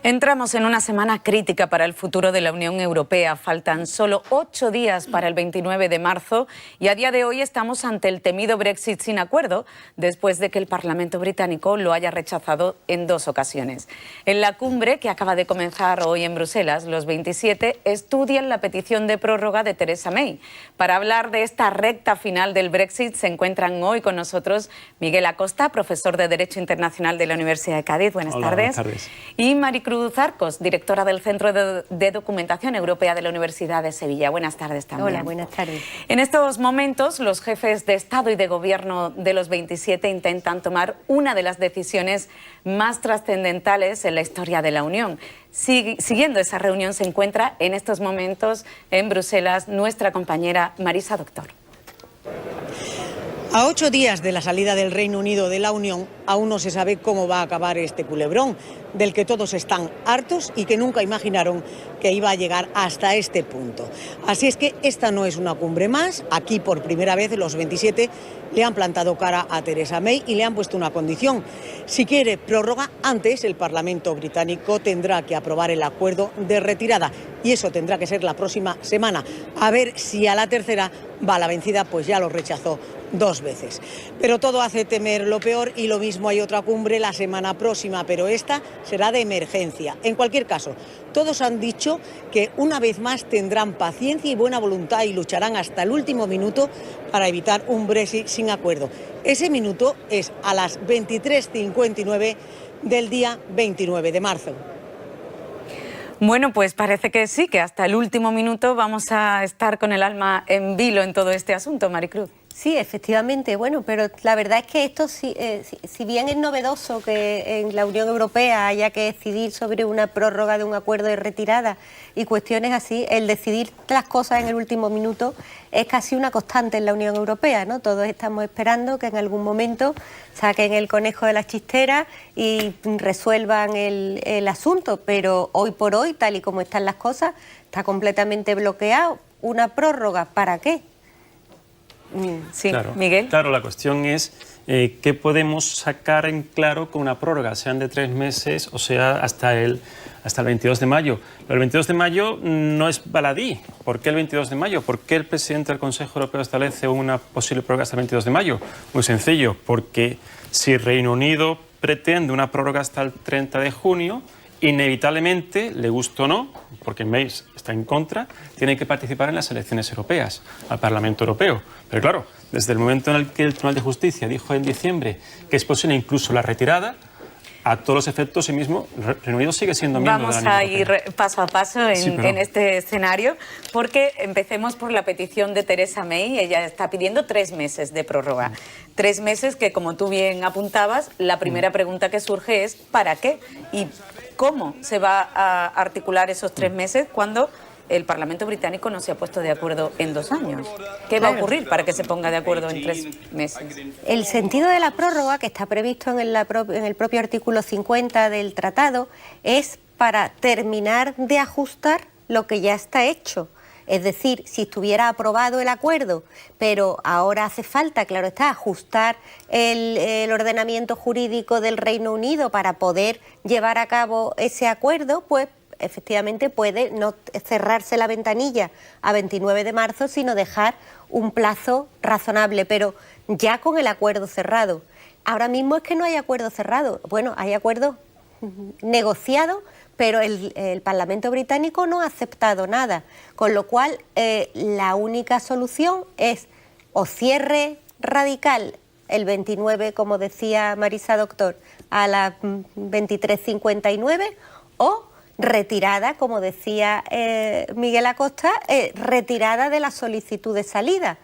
Entramos en una semana crítica para el futuro de la Unión Europea. Faltan solo 8 días para el 29 de marzo y a día de hoy estamos ante el temido Brexit sin acuerdo, después de que el Parlamento británico lo haya rechazado en 2 ocasiones. En la cumbre que acaba de comenzar hoy en Bruselas, los 27 estudian la petición de prórroga de Theresa May. Para hablar de esta recta final del Brexit se encuentran hoy con nosotros Miguel Acosta, profesor de Derecho Internacional de la Universidad de Cádiz. Buenas tardes. Buenas tardes. Y Maricruz Arcos, directora del Centro de Documentación Europea de la Universidad de Sevilla. Buenas tardes también. Hola, buenas tardes. En estos momentos, los jefes de Estado y de Gobierno de los 27 intentan tomar una de las decisiones más trascendentales en la historia de la Unión. Siguiendo esa reunión se encuentra en estos momentos en Bruselas nuestra compañera Marisa Doctor. A 8 días de la salida del Reino Unido de la Unión, aún no se sabe cómo va a acabar este culebrón, del que todos están hartos y que nunca imaginaron que iba a llegar hasta este punto. Así es que esta no es una cumbre más. Aquí por primera vez los 27 le han plantado cara a Theresa May y le han puesto una condición. Si quiere prórroga, antes el Parlamento británico tendrá que aprobar el acuerdo de retirada y eso tendrá que ser la próxima semana. A ver si a la tercera va la vencida, pues ya lo rechazó 2 veces. Pero todo hace temer lo peor y lo mismo hay otra cumbre la semana próxima, pero esta será de emergencia. En cualquier caso, todos han dicho que una vez más tendrán paciencia y buena voluntad y lucharán hasta el último minuto para evitar un Brexit sin acuerdo. Ese minuto es a las 23:59 del día 29 de marzo. Bueno, pues parece que sí, que hasta el último minuto vamos a estar con el alma en vilo en todo este asunto, Maricruz. Sí, efectivamente, bueno, pero la verdad es que esto, si bien es novedoso que en la Unión Europea haya que decidir sobre una prórroga de un acuerdo de retirada y cuestiones así, el decidir las cosas en el último minuto es casi una constante en la Unión Europea, ¿no? Todos estamos esperando que en algún momento saquen el conejo de la chistera y resuelvan el asunto, pero hoy por hoy, tal y como están las cosas, está completamente bloqueado. ¿Una prórroga para qué? Sí, claro, Miguel. Claro, la cuestión es qué podemos sacar en claro con una prórroga, sean de 3 meses o sea hasta el 22 de mayo. Pero el 22 de mayo no es baladí. ¿Por qué el 22 de mayo? ¿Por qué el presidente del Consejo Europeo establece una posible prórroga hasta el 22 de mayo? Muy sencillo, porque si Reino Unido pretende una prórroga hasta el 30 de junio, inevitablemente, le guste o no, porque May está en contra, tiene que participar en las elecciones europeas, al Parlamento Europeo. Pero claro, desde el momento en el que el Tribunal de Justicia dijo en diciembre que es posible incluso la retirada, a todos los efectos, sí mismo, Reino Unido sigue siendo miembro de la Unión Europea. Vamos a ir paso a paso en este escenario, porque empecemos por la petición de Theresa May. Ella está pidiendo 3 meses de prórroga. 3 meses que, como tú bien apuntabas, la primera pregunta que surge es ¿para qué? Y ¿cómo se va a articular esos 3 meses cuando el Parlamento británico no se ha puesto de acuerdo en 2 años? ¿Qué va a ocurrir para que se ponga de acuerdo en 3 meses? El sentido de la prórroga, que está previsto en el propio artículo 50 del tratado, es para terminar de ajustar lo que ya está hecho. Es decir, si estuviera aprobado el acuerdo, pero ahora hace falta, claro está, ajustar el ordenamiento jurídico del Reino Unido para poder llevar a cabo ese acuerdo, pues efectivamente puede no cerrarse la ventanilla a 29 de marzo, sino dejar un plazo razonable, pero ya con el acuerdo cerrado. Ahora mismo es que no hay acuerdo cerrado. Bueno, hay acuerdo negociado, pero el Parlamento británico no ha aceptado nada, con lo cual la única solución es o cierre radical el 29, como decía Marisa Doctor, a las 23:59, o retirada, como decía Miguel Acosta, retirada de la solicitud de salida.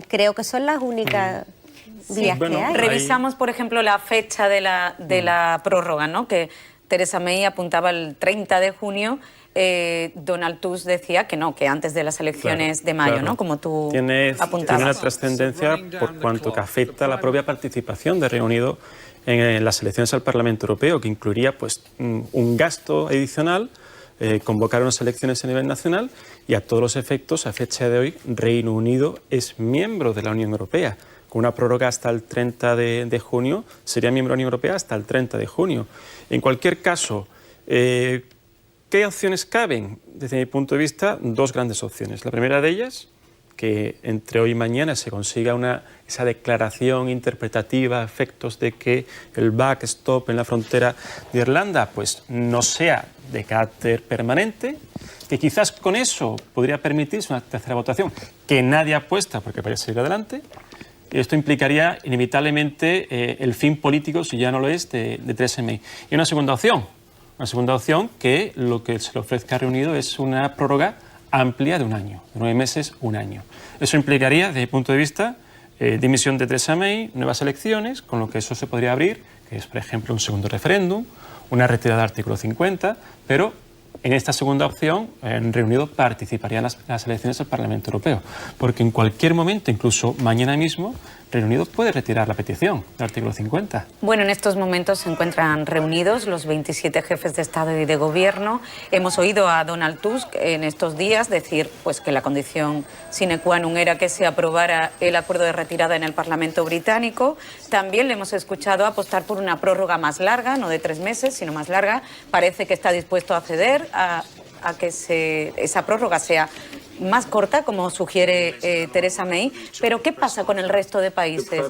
Creo que son las únicas vías que hay. Revisamos, por ejemplo, la fecha de la prórroga, ¿no? Que Theresa May apuntaba el 30 de junio. Donald Tusk decía que no, que antes de las elecciones de mayo, ¿no? Como tú apuntabas. Tiene una trascendencia por cuanto que afecta a la propia participación de Reino Unido en las elecciones al Parlamento Europeo, que incluiría pues un gasto adicional, convocar unas elecciones a nivel nacional y a todos los efectos, a fecha de hoy, Reino Unido es miembro de la Unión Europea. Con una prórroga hasta el 30 de junio, sería miembro de la Unión Europea hasta el 30 de junio. En cualquier caso, ¿Qué opciones caben? Desde mi punto de vista, dos grandes opciones. La primera de ellas, que entre hoy y mañana se consiga esa declaración interpretativa a efectos de que el backstop en la frontera de Irlanda pues no sea de carácter permanente, que quizás con eso podría permitirse una tercera votación que nadie apuesta porque vaya a seguir adelante. Y esto implicaría inevitablemente el fin político, si ya no lo es, de Theresa May. Y una segunda opción que lo que se le ofrezca a Reino Unido es una prórroga amplia de un año, de 9 meses, un año. Eso implicaría, desde mi punto de vista, dimisión de Theresa May, nuevas elecciones, con lo que eso se podría abrir, que es, por ejemplo, un segundo referéndum, una retirada del artículo 50, pero en esta segunda opción, en Reino Unido participaría en las elecciones al Parlamento Europeo, porque en cualquier momento, incluso mañana mismo, Reino Unido puede retirar la petición del artículo 50. Bueno, en estos momentos se encuentran reunidos los 27 jefes de Estado y de Gobierno. Hemos oído a Donald Tusk en estos días decir pues, que la condición sine qua non era que se aprobara el acuerdo de retirada en el Parlamento británico. También le hemos escuchado apostar por una prórroga más larga, no de 3 meses, sino más larga. Parece que está dispuesto a ceder a que esa prórroga sea más corta, como sugiere Theresa May. Pero ¿qué pasa con el resto de países?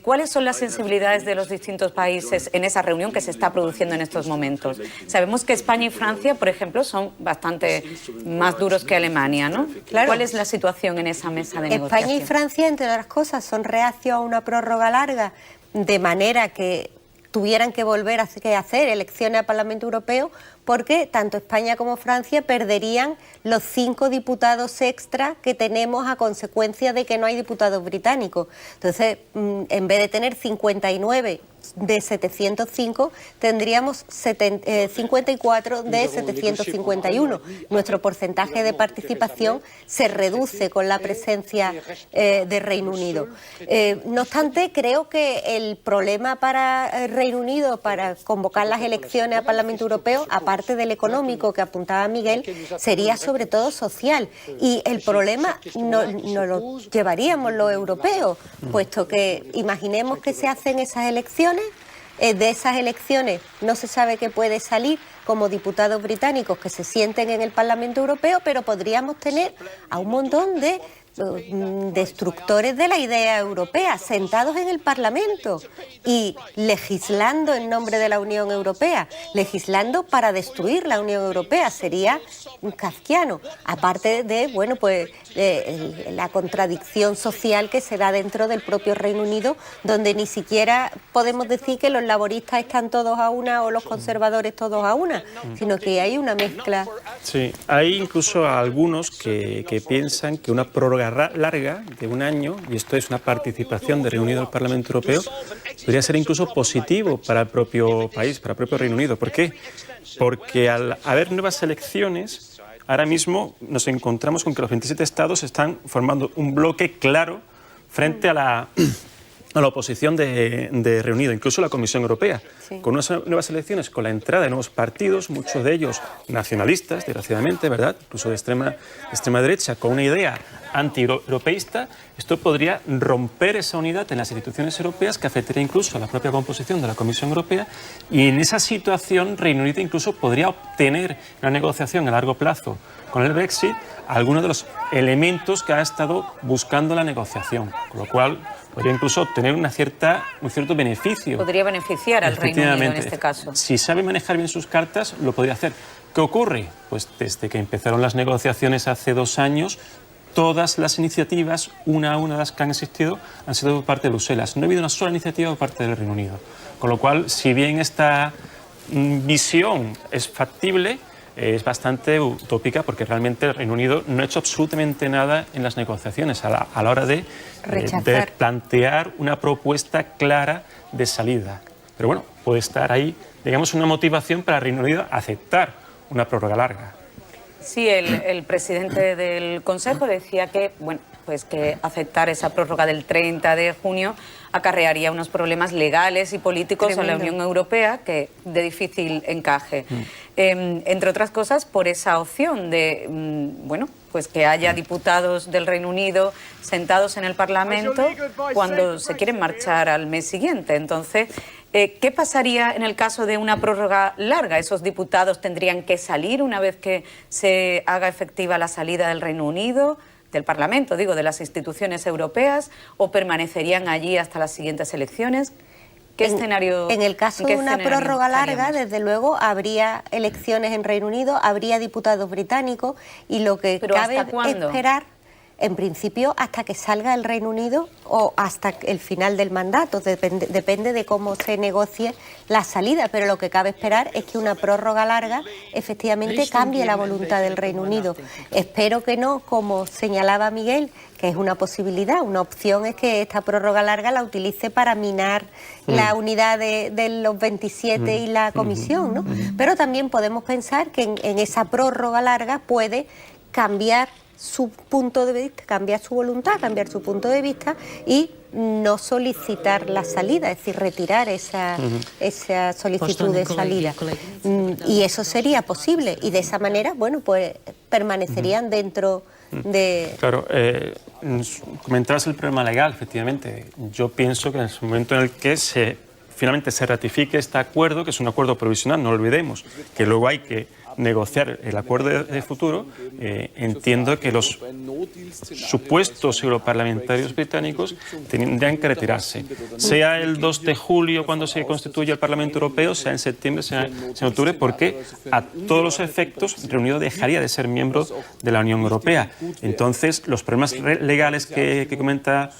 ¿Cuáles son las sensibilidades de los distintos países en esa reunión que se está produciendo en estos momentos? Sabemos que España y Francia, por ejemplo, son bastante más duros que Alemania, ¿no? Claro. ¿Cuál es la situación en esa mesa de negociación? España y Francia, entre otras cosas, son reacios a una prórroga larga, de manera que tuvieran que volver a hacer elecciones al Parlamento Europeo, porque tanto España como Francia perderían los 5 diputados extra que tenemos a consecuencia de que no hay diputados británicos. Entonces, en vez de tener 59 de 705, tendríamos 54 de 751. Nuestro porcentaje de participación se reduce con la presencia de Reino Unido. No obstante, creo que el problema para Reino Unido para convocar las elecciones al Parlamento Europeo, aparte del económico que apuntaba Miguel, sería sobre todo social. Y el problema no lo llevaríamos los europeos, puesto que imaginemos que se hacen esas elecciones. De esas elecciones no se sabe qué puede salir como diputados británicos que se sienten en el Parlamento Europeo, pero podríamos tener a un montón de destructores de la idea europea sentados en el Parlamento y legislando en nombre de la Unión Europea, legislando para destruir la Unión Europea. Sería kafkiano, aparte de la contradicción social que se da dentro del propio Reino Unido, donde ni siquiera podemos decir que los laboristas están todos a una o los conservadores todos a una, sino que hay una mezcla. Sí, hay incluso algunos que piensan que una prórroga larga de un año, y esto es una participación de Reino Unido en el Parlamento Europeo, podría ser incluso positivo para el propio país, para el propio Reino Unido. ¿Por qué? Porque al haber nuevas elecciones, ahora mismo nos encontramos con que los 27 estados están formando un bloque claro frente a la oposición de Reino Unido, incluso la Comisión Europea. Sí. Con unas nuevas elecciones, con la entrada de nuevos partidos, muchos de ellos nacionalistas, desgraciadamente, ¿verdad?, incluso de extrema derecha, con una idea anti-europeísta, esto podría romper esa unidad en las instituciones europeas, que afectaría incluso a la propia composición de la Comisión Europea, y en esa situación Reino Unido incluso podría obtener una negociación a largo plazo con el Brexit algunos de los elementos que ha estado buscando la negociación, con lo cual podría incluso obtener un cierto beneficio. Podría beneficiar al Reino Unido en este caso. Si sabe manejar bien sus cartas, lo podría hacer. ¿Qué ocurre? Pues desde que empezaron las negociaciones hace 2 años, todas las iniciativas, una a una de las que han existido, han sido por parte de Bruselas. No ha habido una sola iniciativa por parte del Reino Unido. Con lo cual, si bien esta visión es factible, es bastante utópica, porque realmente el Reino Unido no ha hecho absolutamente nada en las negociaciones a la hora de plantear una propuesta clara de salida. Pero bueno, puede estar ahí, digamos, una motivación para el Reino Unido a aceptar una prórroga larga. Sí, el presidente del Consejo decía que, que aceptar esa prórroga del 30 de junio acarrearía unos problemas legales y políticos a la Unión Europea de difícil encaje. Entre otras cosas, por esa opción de, que haya diputados del Reino Unido sentados en el Parlamento cuando se quieren marchar al mes siguiente. Entonces, ¿Qué pasaría en el caso de una prórroga larga? ¿Esos diputados tendrían que salir una vez que se haga efectiva la salida del Reino Unido, del Parlamento, digo, de las instituciones europeas, o permanecerían allí hasta las siguientes elecciones? ¿Qué escenario? En el caso de una prórroga larga, desde luego, habría elecciones en Reino Unido, habría diputados británicos, y lo que cabe esperar, en principio, hasta que salga el Reino Unido o hasta el final del mandato, depende de cómo se negocie la salida, pero lo que cabe esperar es que una prórroga larga efectivamente cambie la voluntad del Reino Unido. Espero que no, como señalaba Miguel, que es una posibilidad, una opción es que esta prórroga larga la utilice para minar la unidad de los 27 y la Comisión, ¿no? Pero también podemos pensar que en esa prórroga larga puede cambiar su punto de vista, cambiar su voluntad, cambiar su punto de vista y no solicitar la salida, es decir, retirar esa solicitud de salida. Y eso sería posible, y de esa manera, bueno, pues permanecerían dentro de... Claro, comentabas el problema legal, efectivamente. Yo pienso que en el momento en el que finalmente se ratifique este acuerdo, que es un acuerdo provisional, no olvidemos, que luego hay que negociar el acuerdo de futuro, entiendo que los supuestos europarlamentarios británicos tendrían que retirarse. Sea el 2 de julio cuando se constituye el Parlamento Europeo, sea en septiembre, sea en octubre, porque a todos los efectos Reino Unido dejaría de ser miembro de la Unión Europea. Entonces, los problemas legales que comenta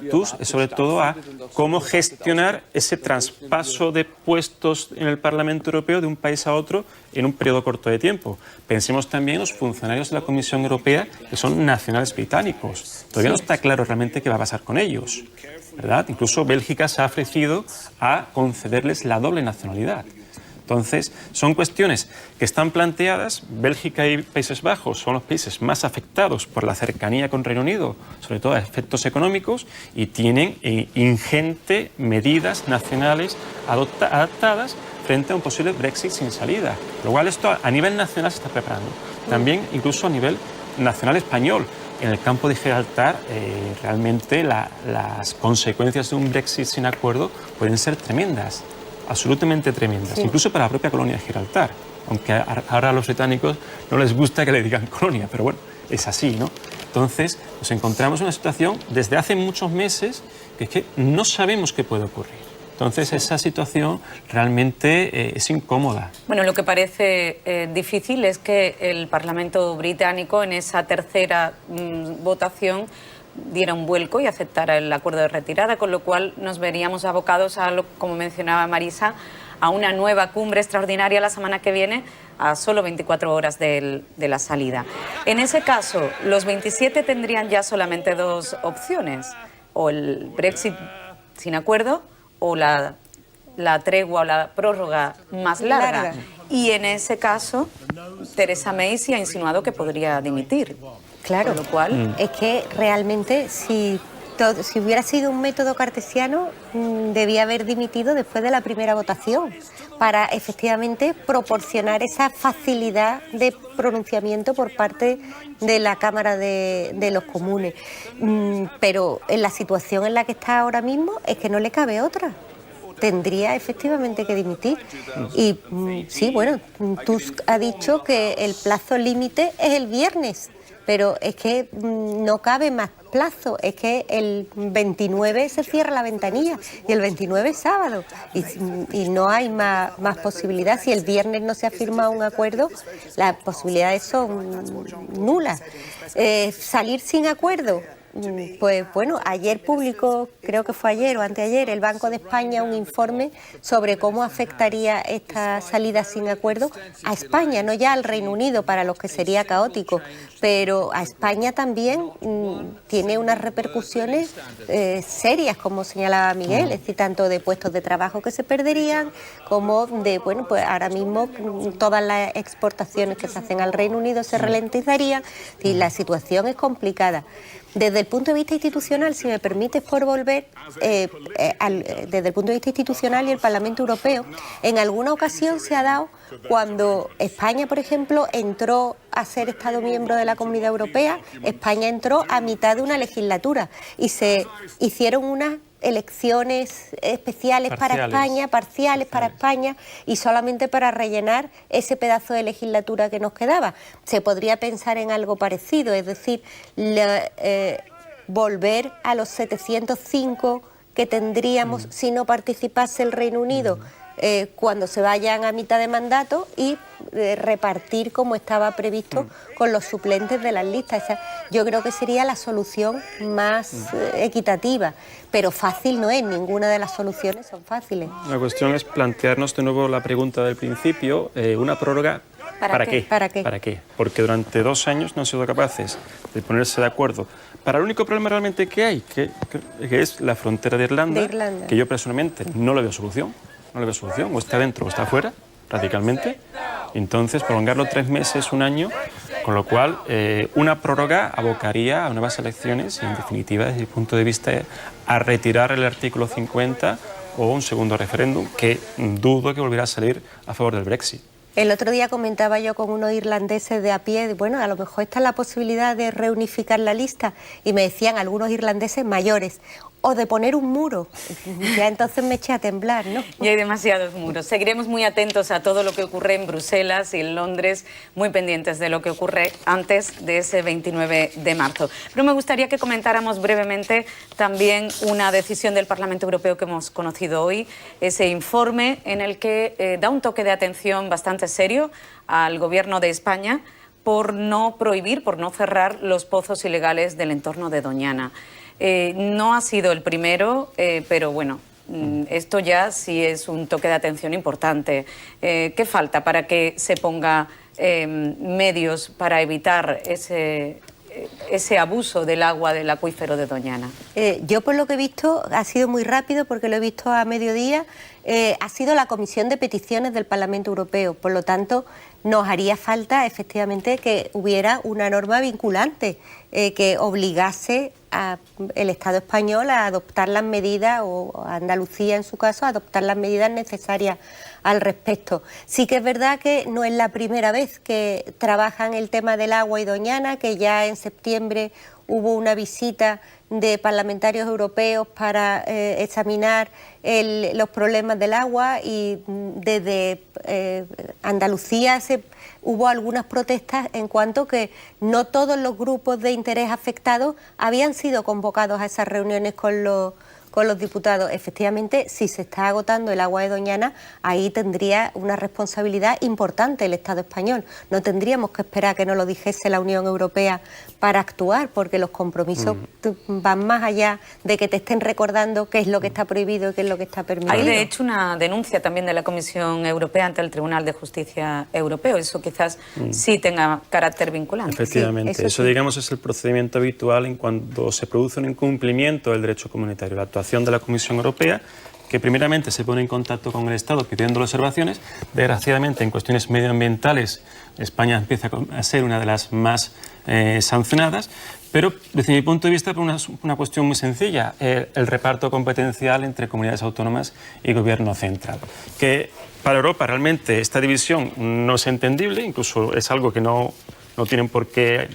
Tusk es sobre todo a cómo gestionar ese traspaso de puestos en el Parlamento Europeo de un país a otro en un periodo corto de tiempo. Pensemos también en los funcionarios de la Comisión Europea que son nacionales británicos. Todavía no está claro realmente qué va a pasar con ellos, ¿verdad? Incluso Bélgica se ha ofrecido a concederles la doble nacionalidad. Entonces, son cuestiones que están planteadas. Bélgica y Países Bajos son los países más afectados por la cercanía con Reino Unido, sobre todo a efectos económicos, y tienen ingentes medidas nacionales adaptadas frente a un posible Brexit sin salida. Lo cual esto a nivel nacional se está preparando. También incluso a nivel nacional español. En el campo de Gibraltar, realmente las consecuencias de un Brexit sin acuerdo pueden ser tremendas, absolutamente tremendas, incluso para la propia colonia de Gibraltar. Aunque ahora a los británicos no les gusta que le digan colonia, pero bueno, es así, ¿no? Entonces, nos encontramos en una situación desde hace muchos meses que es que no sabemos qué puede ocurrir. Entonces, esa situación realmente es incómoda. Bueno, lo que parece difícil es que el Parlamento británico en esa tercera votación diera un vuelco y aceptara el acuerdo de retirada, con lo cual nos veríamos abocados a, como mencionaba Marisa, a una nueva cumbre extraordinaria la semana que viene, a solo 24 horas de la salida. En ese caso, los 27 tendrían ya solamente dos opciones, o el Brexit sin acuerdo, o la tregua o la prórroga más larga. Y en ese caso, Theresa May sí ha insinuado que podría dimitir. Claro, con lo cual, es que realmente si hubiera sido un método cartesiano, debía haber dimitido después de la primera votación, para efectivamente proporcionar esa facilidad de pronunciamiento por parte de la Cámara de los Comunes. Pero en la situación en la que está ahora mismo es que no le cabe otra. Tendría efectivamente que dimitir. Y sí, bueno, Tusk ha dicho que el plazo límite es el viernes, pero es que no cabe más plazo, es que el 29 se cierra la ventanilla y el 29 es sábado y no hay más posibilidad. Si el viernes no se ha firmado un acuerdo, las posibilidades son nulas. Salir sin acuerdo, pues bueno, ayer publicó, creo que fue ayer o anteayer, el Banco de España un informe sobre cómo afectaría esta salida sin acuerdo a España, no ya al Reino Unido, para los que sería caótico, pero a España también tiene unas repercusiones serias, como señalaba Miguel, es decir, tanto de puestos de trabajo que se perderían, como de, bueno, pues ahora mismo todas las exportaciones que se hacen al Reino Unido se ralentizarían, y la situación es complicada. Desde el punto de vista institucional, si me permites por volver, desde el punto de vista institucional y el Parlamento Europeo, en alguna ocasión se ha dado cuando España, por ejemplo, entró a ser Estado miembro de la Comunidad Europea, España entró a mitad de una legislatura y se hicieron unas elecciones especiales para España, parciales para España, y solamente para rellenar ese pedazo de legislatura que nos quedaba. Se podría pensar en algo parecido, es decir, volver a los 705 que tendríamos si no participase el Reino Unido cuando se vayan a mitad de mandato, y repartir como estaba previsto con los suplentes de las listas. Esa, yo creo que sería la solución más equitativa, pero fácil no es, ninguna de las soluciones son fáciles. La cuestión es plantearnos de nuevo la pregunta del principio, una prórroga. ¿Para qué? ¿Para qué? ¿Para qué? Porque durante 2 años no han sido capaces de ponerse de acuerdo para el único problema realmente que hay, que es la frontera de Irlanda, que yo personalmente no le veo solución. No le veo solución, o está dentro o está fuera, radicalmente. Entonces, prolongarlo 3 meses, 1 año, con lo cual una prórroga abocaría a nuevas elecciones y, en definitiva, desde mi punto de vista, a retirar el artículo 50 o un segundo referéndum, que dudo que volviera a salir a favor del Brexit. El otro día comentaba yo con unos irlandeses de a pie, bueno, a lo mejor está la posibilidad de reunificar la lista, y me decían algunos irlandeses mayores, o de poner un muro. Ya entonces me eché a temblar, ¿no? Y hay demasiados muros. Seguiremos muy atentos a todo lo que ocurre en Bruselas y en Londres, muy pendientes de lo que ocurre antes de ese 29 de marzo. Pero me gustaría que comentáramos brevemente también una decisión del Parlamento Europeo que hemos conocido hoy, ese informe en el que da un toque de atención bastante serio al Gobierno de España por no prohibir, por no cerrar los pozos ilegales del entorno de Doñana. No ha sido el primero, pero bueno, esto ya sí es un toque de atención importante. ¿Qué falta para que se ponga medios para evitar ese abuso del agua del acuífero de Doñana? Yo, por lo que he visto, ha sido muy rápido, porque lo he visto a mediodía, ha sido la Comisión de Peticiones del Parlamento Europeo. Por lo tanto, nos haría falta efectivamente que hubiera una norma vinculante que obligase al Estado español a adoptar las medidas, o a Andalucía en su caso, a adoptar las medidas necesarias al respecto. Sí que es verdad que no es la primera vez que trabajan el tema del agua y Doñana, que ya en septiembre hubo una visita de parlamentarios europeos para examinar los problemas del agua, y desde Andalucía hubo algunas protestas en cuanto que no todos los grupos de interés afectados habían sido convocados a esas reuniones con los diputados. Efectivamente, si se está agotando el agua de Doñana, ahí tendría una responsabilidad importante el Estado español. No tendríamos que esperar que nos lo dijese la Unión Europea para actuar, porque los compromisos van más allá de que te estén recordando qué es lo que está prohibido y qué es lo que está permitido. Hay, de hecho, una denuncia también de la Comisión Europea ante el Tribunal de Justicia Europeo. Eso quizás sí tenga carácter vinculante. Efectivamente, sí, eso digamos es el procedimiento habitual en cuando se produce un incumplimiento del derecho comunitario. La actuación de la Comisión Europea, que primeramente se pone en contacto con el Estado pidiendo observaciones. Desgraciadamente, en cuestiones medioambientales, España empieza a ser una de las más sancionadas, pero desde mi punto de vista por una cuestión muy sencilla, el reparto competencial entre comunidades autónomas y gobierno central, que para Europa realmente esta división no es entendible, incluso es algo que no tienen por qué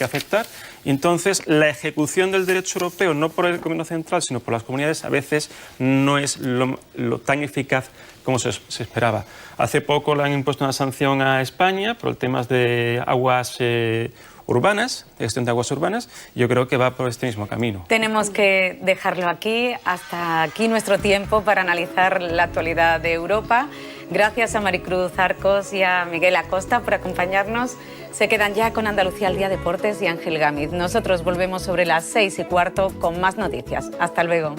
afectar. Entonces, la ejecución del derecho europeo, no por el gobierno central, sino por las comunidades, a veces no es lo tan eficaz como se esperaba. Hace poco le han impuesto una sanción a España por temas de aguas urbanas, de gestión de aguas urbanas, y yo creo que va por este mismo camino. Tenemos que dejarlo aquí. Hasta aquí nuestro tiempo para analizar la actualidad de Europa. Gracias a Maricruz Arcos y a Miguel Acosta por acompañarnos. Se quedan ya con Andalucía al Día Deportes y Ángel Gámez. Nosotros volvemos sobre las 6:15 con más noticias. Hasta luego.